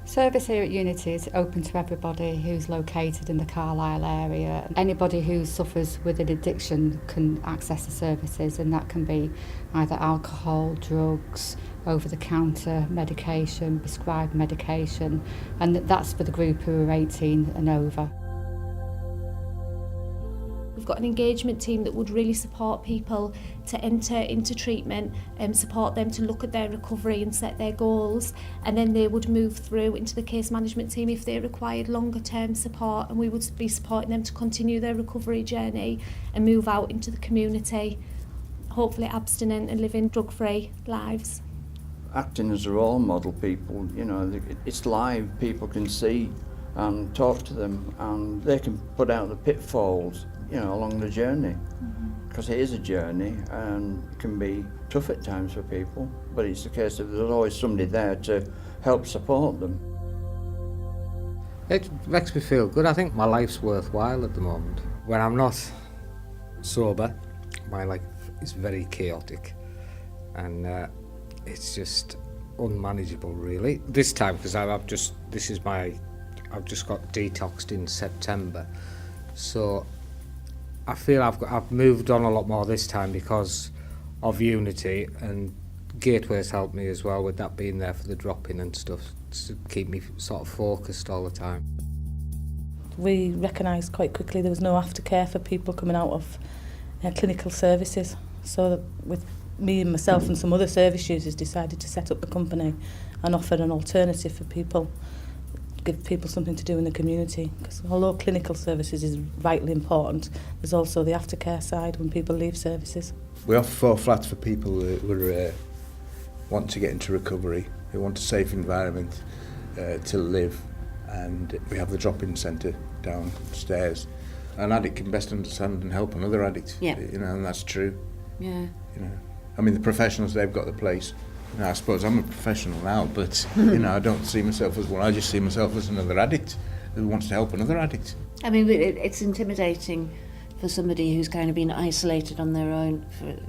Service here at Unity is open to everybody who's located in the Carlisle area. Anybody who suffers with an addiction can access the services, and that can be either alcohol, drugs, over-the-counter medication, prescribed medication, and that's for the group who are 18 and over. We've got an engagement team that would really support people to enter into treatment and support them to look at their recovery and set their goals, and then they would move through into the case management team if they required longer term support, and we would be supporting them to continue their recovery journey and move out into the community, hopefully abstinent and living drug-free lives. Acting as a role model, people, it's live, people can see and talk to them, and they can put out the pitfalls along the journey, because it is a journey and it can be tough at times for people, but it's a case of there's always somebody there to help support them. It makes me feel good. I think my life's worthwhile at the moment. When I'm not sober, my life is very chaotic, and it's just unmanageable really. This time, because I've just got detoxed in September, so I feel I've moved on a lot more this time because of Unity, and Gateway's helped me as well with that being there for the drop-in and stuff to keep me sort of focused all the time. We recognised quite quickly there was no aftercare for people coming out of clinical services, so that with me and myself and some other service users decided to set up the company and offer an alternative for people, give people something to do in the community, because although clinical services is vitally important, there's also the aftercare side when people leave services. We offer 4 flats for people who want to get into recovery, who want a safe environment to live, and we have the drop-in centre downstairs. An addict can best understand and help another addict, and that's true. Yeah. I mean, the professionals, they've got the place. I suppose I'm a professional now, but I don't see myself as one. I just see myself as another addict who wants to help another addict. I mean, it's intimidating for somebody who's kind of been isolated on their own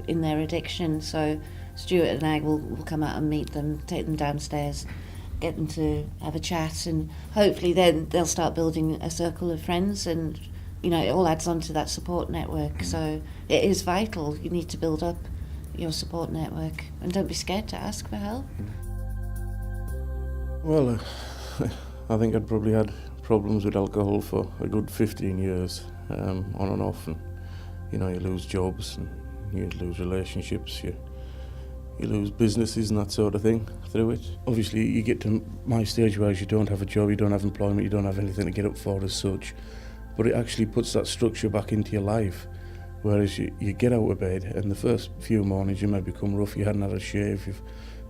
in their addiction. So Stuart and I will come out and meet them, take them downstairs, get them to have a chat, and hopefully then they'll start building a circle of friends, and it all adds on to that support network. So it is vital. You need to build up your support network, and don't be scared to ask for help. Well, I think I'd probably had problems with alcohol for a good 15 years, on and off, and you lose jobs and you lose relationships, you lose businesses and that sort of thing through it. Obviously you get to my stage where you don't have a job, you don't have employment, you don't have anything to get up for as such, but it actually puts that structure back into your life. Whereas you get out of bed, and the first few mornings you may become rough, you hadn't had a shave, you've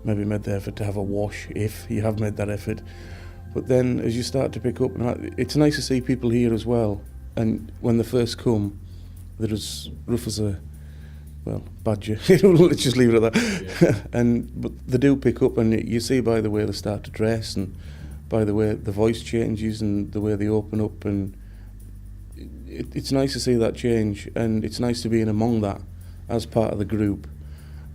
maybe made the effort to have a wash, if you have made that effort. But then as you start to pick up, it's nice to see people here as well, and when they first come, they're as rough as a, badger, let's just leave it at that. Yeah. But they do pick up, and you see by the way they start to dress, and by the way the voice changes, and the way they open up, and it's nice to see that change, and it's nice to be in among that as part of the group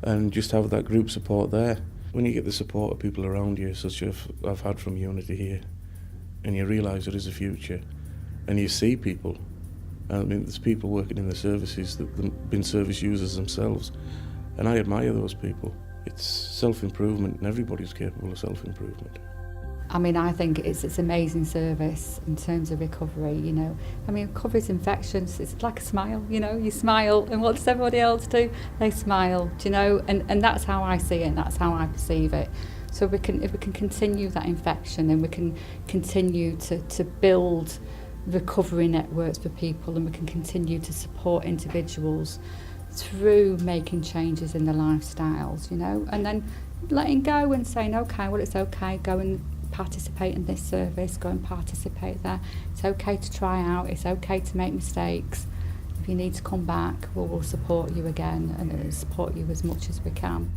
and just have that group support there. When you get the support of people around you, such as I've had from Unity here, and you realise there is a future, and you see people, I mean there's people working in the services that have been service users themselves, and I admire those people. It's self-improvement, and everybody's capable of self-improvement. I mean, I think it's amazing service in terms of recovery, I mean, recovery's infections, it's like a smile, you smile, and what does everybody else do? They smile, and that's how I see it, and that's how I perceive it. So if we can continue that infection, and we can continue to build recovery networks for people, and we can continue to support individuals through making changes in their lifestyles, and then letting go and saying, okay, well, it's okay, go and participate in this service, go and participate there. It's okay to try out, it's okay to make mistakes. If you need to come back, we'll support you again and support you as much as we can.